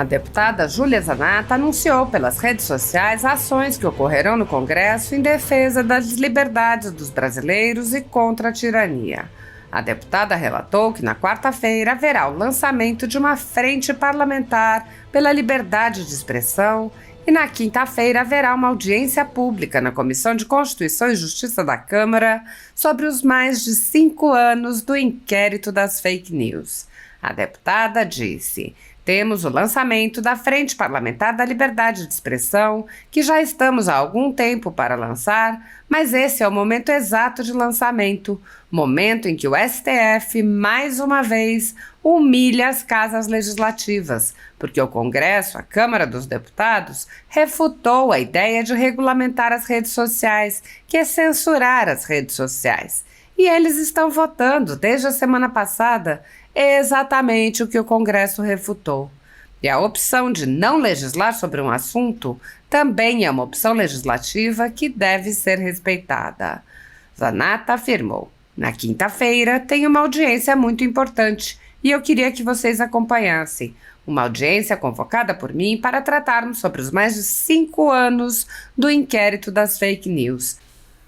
A deputada Júlia Zanatta anunciou pelas redes sociais ações que ocorrerão no Congresso em defesa das liberdades dos brasileiros e contra a tirania. A deputada relatou que na quarta-feira haverá o lançamento de uma frente parlamentar pela liberdade de expressão e na quinta-feira haverá uma audiência pública na Comissão de Constituição e Justiça da Câmara sobre os mais de 5 anos do inquérito das fake news. A deputada disse: temos o lançamento da Frente Parlamentar da Liberdade de Expressão, que já estamos há algum tempo para lançar, mas esse é o momento exato de lançamento, momento em que o STF, mais uma vez, humilha as casas legislativas, porque o Congresso, a Câmara dos Deputados, refutou a ideia de regulamentar as redes sociais, que é censurar as redes sociais. E eles estão votando, desde a semana passada, exatamente o que o Congresso refutou. E a opção de não legislar sobre um assunto também é uma opção legislativa que deve ser respeitada. Zanatta afirmou: na quinta-feira tem uma audiência muito importante e eu queria que vocês acompanhassem. Uma audiência convocada por mim para tratarmos sobre os mais de 5 anos do inquérito das fake news.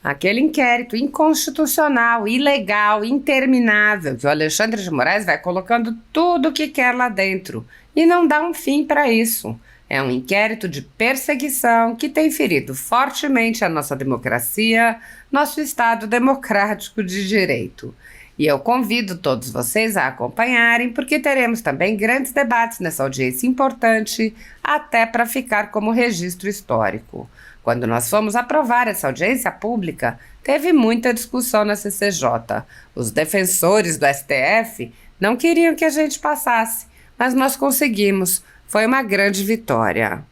Aquele inquérito inconstitucional, ilegal, interminável, que o Alexandre de Moraes vai colocando tudo o que quer lá dentro e não dá um fim para isso. É um inquérito de perseguição que tem ferido fortemente a nossa democracia, nosso Estado democrático de direito. E eu convido todos vocês a acompanharem, porque teremos também grandes debates nessa audiência importante, até para ficar como registro histórico. Quando nós fomos aprovar essa audiência pública, teve muita discussão na CCJ. Os defensores do STF não queriam que a gente passasse, mas nós conseguimos. Foi uma grande vitória.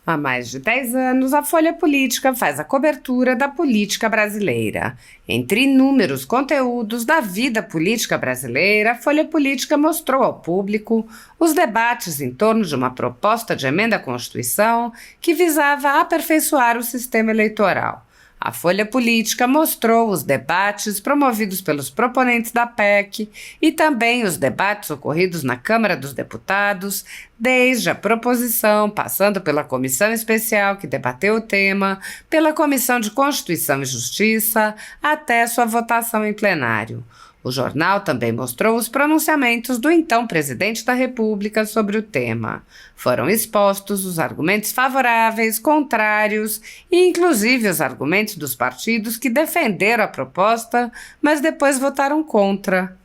Há mais de 10 anos, a Folha Política faz a cobertura da política brasileira. Entre inúmeros conteúdos da vida política brasileira, a Folha Política mostrou ao público os debates em torno de uma proposta de emenda à Constituição que visava aperfeiçoar o sistema eleitoral. A Folha Política mostrou os debates promovidos pelos proponentes da PEC e também os debates ocorridos na Câmara dos Deputados, desde a proposição, passando pela comissão especial que debateu o tema, pela Comissão de Constituição e Justiça, até sua votação em plenário. O jornal também mostrou os pronunciamentos do então presidente da República sobre o tema. Foram expostos os argumentos favoráveis, contrários e inclusive os argumentos dos partidos que defenderam a proposta, mas depois votaram contra.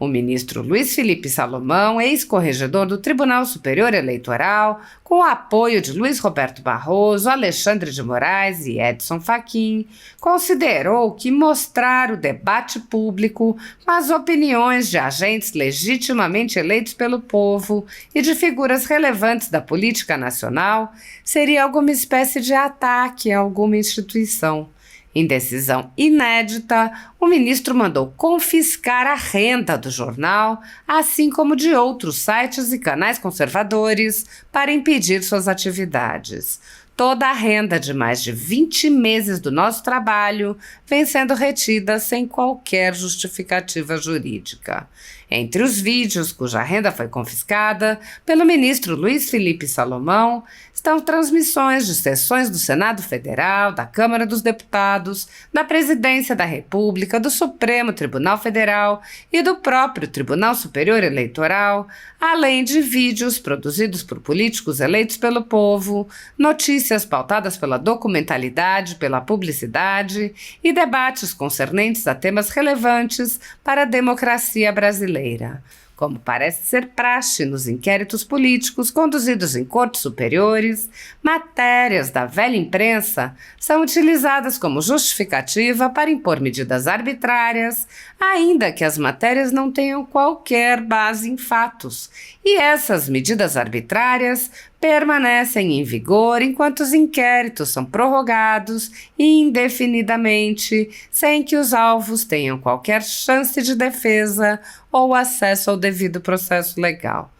O ministro Luiz Felipe Salomão, ex-corregedor do Tribunal Superior Eleitoral, com o apoio de Luiz Roberto Barroso, Alexandre de Moraes e Edson Fachin, considerou que mostrar o debate público com as opiniões de agentes legitimamente eleitos pelo povo e de figuras relevantes da política nacional seria alguma espécie de ataque a alguma instituição. Em decisão inédita, o ministro mandou confiscar a renda do jornal, assim como de outros sites e canais conservadores, para impedir suas atividades. Toda a renda de mais de 20 meses do nosso trabalho vem sendo retida sem qualquer justificativa jurídica. Entre os vídeos cuja renda foi confiscada pelo ministro Luiz Felipe Salomão estão transmissões de sessões do Senado Federal, da Câmara dos Deputados, da Presidência da República, do Supremo Tribunal Federal e do próprio Tribunal Superior Eleitoral, além de vídeos produzidos por políticos eleitos pelo povo, notícias pautadas pela documentalidade, pela publicidade e debates concernentes a temas relevantes para a democracia brasileira. Como parece ser praxe nos inquéritos políticos conduzidos em cortes superiores, matérias da velha imprensa são utilizadas como justificativa para impor medidas arbitrárias, ainda que as matérias não tenham qualquer base em fatos. E essas medidas arbitrárias permanecem em vigor enquanto os inquéritos são prorrogados indefinidamente, sem que os alvos tenham qualquer chance de defesa ou acesso ao devido processo legal.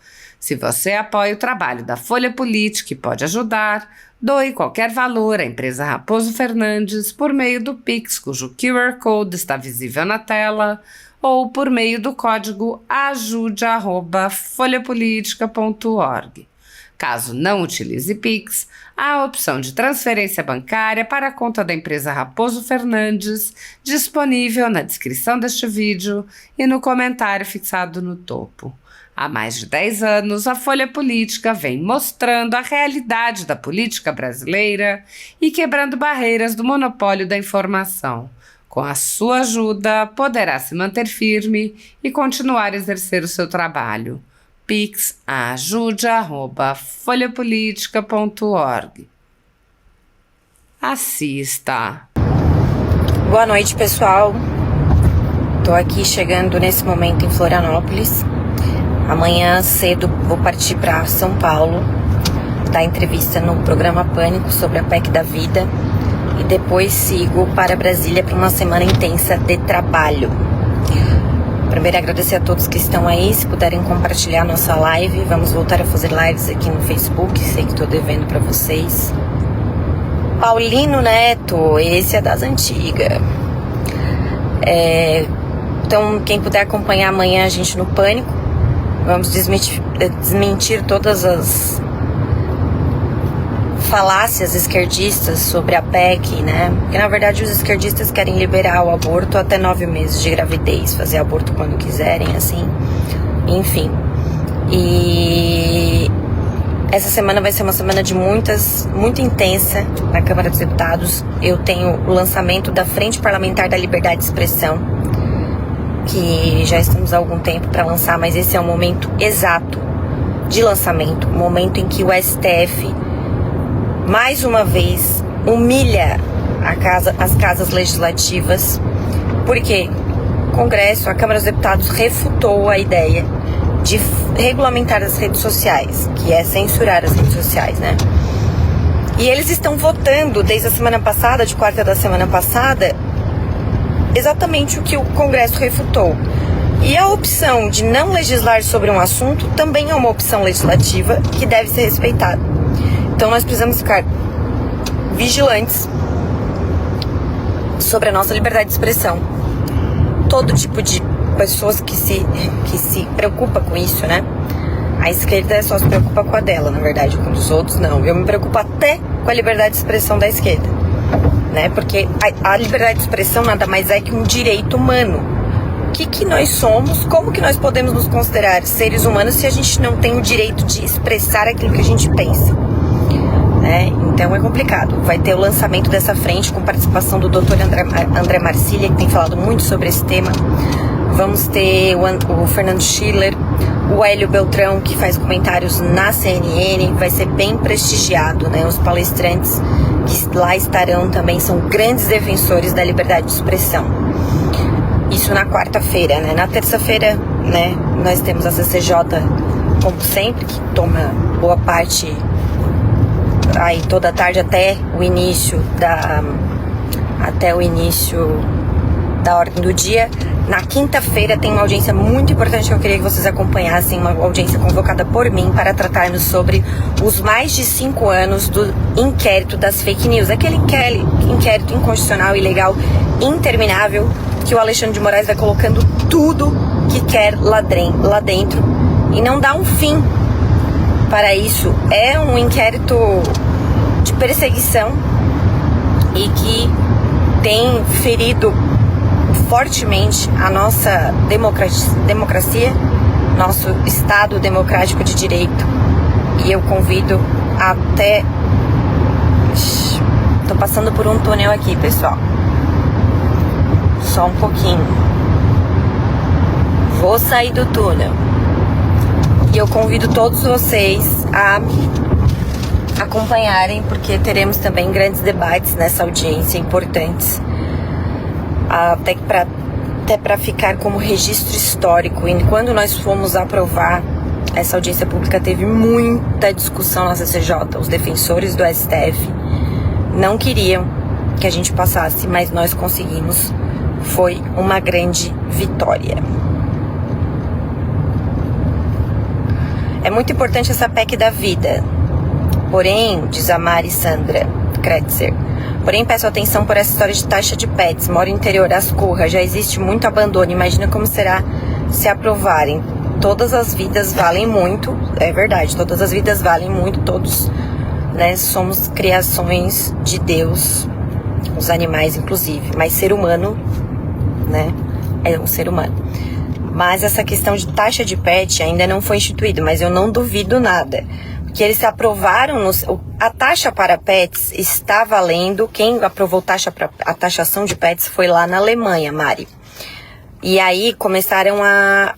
Se você apoia o trabalho da Folha Política e pode ajudar, doe qualquer valor à empresa Raposo Fernandes por meio do Pix, cujo QR Code está visível na tela, ou por meio do código ajude@folhapolitica.org. Caso não utilize Pix, há a opção de transferência bancária para a conta da empresa Raposo Fernandes, disponível na descrição deste vídeo e no comentário fixado no topo. Há mais de 10 anos, a Folha Política vem mostrando a realidade da política brasileira e quebrando barreiras do monopólio da informação. Com a sua ajuda, poderá se manter firme e continuar a exercer o seu trabalho. Pix ajude@folhapolitica.org. Assista. Boa noite, pessoal. Tô aqui chegando nesse momento em Florianópolis. Amanhã cedo vou partir para São Paulo, dar entrevista no programa Pânico sobre a PEC da Vida e depois sigo para Brasília para uma semana intensa de trabalho. Primeiro, agradecer a todos que estão aí, se puderem compartilhar nossa live. Vamos voltar a fazer lives aqui no Facebook, sei que estou devendo para vocês. Paulino Neto, esse é das antigas. Então, quem puder acompanhar amanhã a gente no Pânico, vamos desmentir todas as falácias esquerdistas sobre a PEC, né? Porque na verdade os esquerdistas querem liberar o aborto até 9 meses de gravidez, fazer aborto quando quiserem, assim, enfim. E essa semana vai ser uma semana de muito intensa na Câmara dos Deputados. Eu tenho o lançamento da Frente Parlamentar da Liberdade de Expressão, que já estamos há algum tempo para lançar, mas esse é o momento exato de lançamento, o momento em que o STF mais uma vez humilha as casas legislativas, porque o Congresso, a Câmara dos Deputados refutou a ideia de regulamentar as redes sociais, que é censurar as redes sociais, né? E eles estão votando desde a semana passada, de quarta da semana passada, exatamente o que o Congresso refutou. E a opção de não legislar sobre um assunto também é uma opção legislativa que deve ser respeitada. Então nós precisamos ficar vigilantes sobre a nossa liberdade de expressão. Todo tipo de pessoas que se preocupa com isso, né? A esquerda só se preocupa com a dela, na verdade, com os outros não. Eu me preocupo até com a liberdade de expressão da esquerda, né? Porque a liberdade de expressão nada mais é que um direito humano. O que nós somos? Como que nós podemos nos considerar seres humanos se a gente não tem o direito de expressar aquilo que a gente pensa? Então é complicado. Vai ter o lançamento dessa frente com participação do Dr. André Marcília, que tem falado muito sobre esse tema. Vamos ter o Fernando Schiller, o Hélio Beltrão, que faz comentários na CNN. Vai ser bem prestigiado, né? Os palestrantes que lá estarão também são grandes defensores da liberdade de expressão. Isso na quarta-feira, né? Na terça-feira, né, nós temos a CCJ, como sempre, que toma boa parte aí toda a tarde até o início da ordem do dia. Na quinta-feira tem uma audiência muito importante que eu queria que vocês acompanhassem, uma audiência convocada por mim para tratarmos sobre os mais de 5 anos do inquérito das fake news, aquele inquérito inconstitucional, ilegal, interminável, que o Alexandre de Moraes vai colocando tudo que quer lá dentro e não dá um fim para isso. É um inquérito de perseguição e que tem ferido fortemente a nossa democracia, nosso Estado democrático de direito. E eu convido até... Tô passando por um túnel aqui, pessoal. Só um pouquinho. Vou sair do túnel. E eu convido todos vocês a acompanharem, porque teremos também grandes debates nessa audiência importantes, até para ficar como registro histórico. E quando nós fomos aprovar essa audiência pública, teve muita discussão na CCJ. Os defensores do STF não queriam que a gente passasse, mas nós conseguimos. Foi uma grande vitória. É muito importante essa PEC da vida. Porém, diz a Mari Sandra Kretzer, porém peço atenção por essa história de taxa de pets. Moro no interior, Ascurra, já existe muito abandono. Imagina como será se aprovarem. Todas as vidas valem muito. É verdade, todas as vidas valem muito. Todos, né, somos criações de Deus, os animais inclusive. Mas ser humano, né, é um ser humano. Mas essa questão de taxa de pet ainda não foi instituída, mas eu não duvido nada. Que eles aprovaram, a taxa para pets está valendo. Quem aprovou a taxação de pets foi lá na Alemanha, Mari. E aí começaram a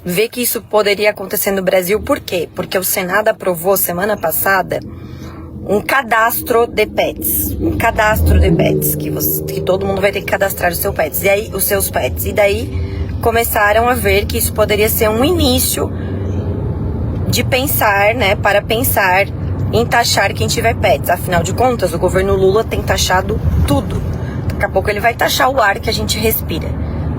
ver que isso poderia acontecer no Brasil. Por quê? Porque o Senado aprovou semana passada um cadastro de pets. Um cadastro de pets, que todo mundo vai ter que cadastrar os seus pets. E aí, os seus pets. E daí começaram a ver que isso poderia ser um início de pensar, né, para pensar em taxar quem tiver pets. Afinal de contas, o governo Lula tem taxado tudo. Daqui a pouco ele vai taxar o ar que a gente respira,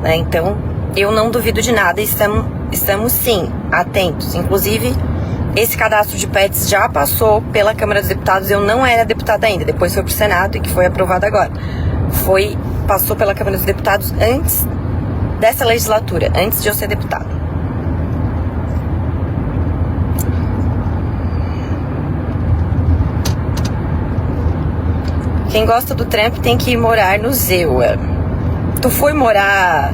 né? Então, eu não duvido de nada, estamos sim atentos. Inclusive, esse cadastro de pets já passou pela Câmara dos Deputados. Eu não era deputada ainda, depois foi para o Senado e que foi aprovado agora. Passou pela Câmara dos Deputados antes dessa legislatura, antes de eu ser deputada. Quem gosta do Trump tem que ir morar no Zewa. Tu foi morar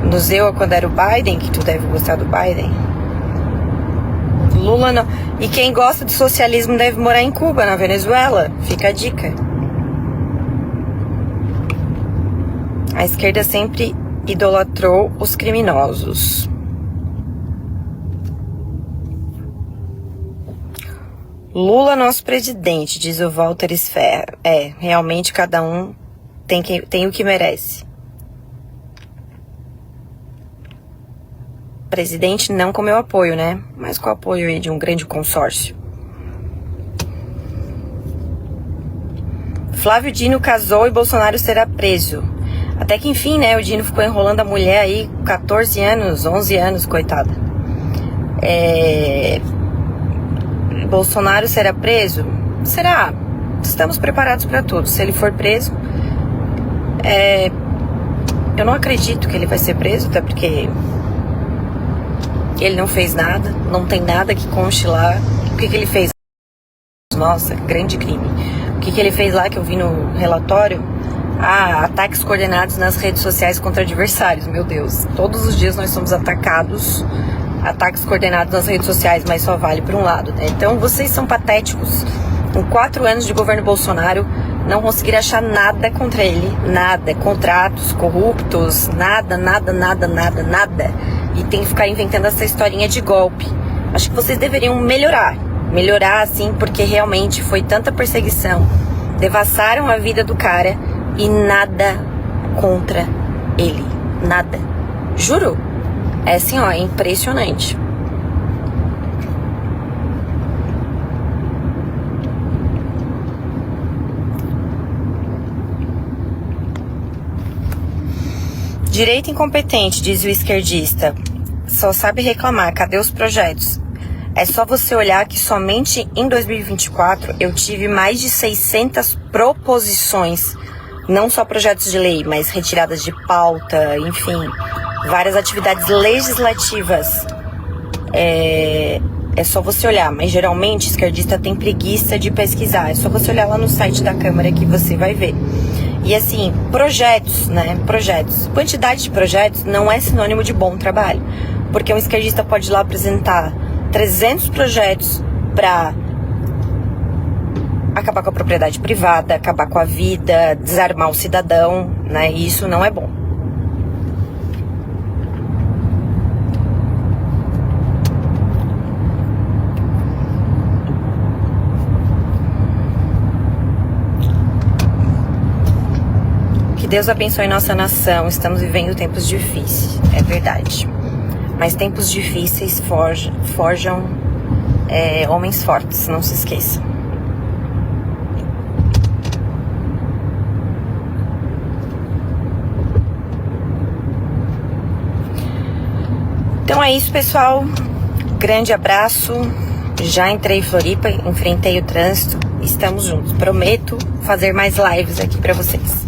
no Zewa quando era o Biden, que tu deve gostar do Biden? Lula não. E quem gosta de socialismo deve morar em Cuba, na Venezuela. Fica a dica. A esquerda sempre idolatrou os criminosos. Lula, nosso presidente, diz o Walter Sferra. Realmente cada um tem o que merece. Presidente não com meu apoio, né? Mas com o apoio aí de um grande consórcio. Flávio Dino casou e Bolsonaro será preso. Até que enfim, né, o Dino ficou enrolando a mulher aí 14 anos, 11 anos, coitada. Bolsonaro será preso? Será? Estamos preparados para tudo. Se ele for preso, eu não acredito que ele vai ser preso, até porque ele não fez nada, não tem nada que conste lá. O que ele fez? Nossa, grande crime. O que ele fez lá que eu vi no relatório? Ataques coordenados nas redes sociais contra adversários. Meu Deus, todos os dias nós somos atacados. Ataques coordenados nas redes sociais, mas só vale por um lado, né? Então vocês são patéticos. Em 4 anos de governo Bolsonaro, não conseguiram achar nada contra ele. Nada. Contratos corruptos, nada. E tem que ficar inventando essa historinha de golpe. Acho que vocês deveriam melhorar. Melhorar, assim, porque realmente foi tanta perseguição. Devassaram a vida do cara e nada contra ele. Nada. Juro. É assim, ó, é impressionante. Direita incompetente, diz o esquerdista. Só sabe reclamar, cadê os projetos? É só você olhar que somente em 2024 eu tive mais de 600 proposições, não só projetos de lei, mas retiradas de pauta, enfim, várias atividades legislativas. É só você olhar, mas geralmente o esquerdista tem preguiça de pesquisar. É só você olhar lá no site da Câmara que você vai ver. E assim, projetos, né? Projetos. Quantidade de projetos não é sinônimo de bom trabalho. Porque um esquerdista pode ir lá apresentar 300 projetos para acabar com a propriedade privada, acabar com a vida, desarmar o cidadão, né? E isso não é bom. Deus abençoe nossa nação. Estamos vivendo tempos difíceis, é verdade. Mas tempos difíceis forjam homens fortes, não se esqueça. Então é isso, pessoal. Grande abraço. Já entrei em Floripa, enfrentei o trânsito. Estamos juntos. Prometo fazer mais lives aqui pra vocês.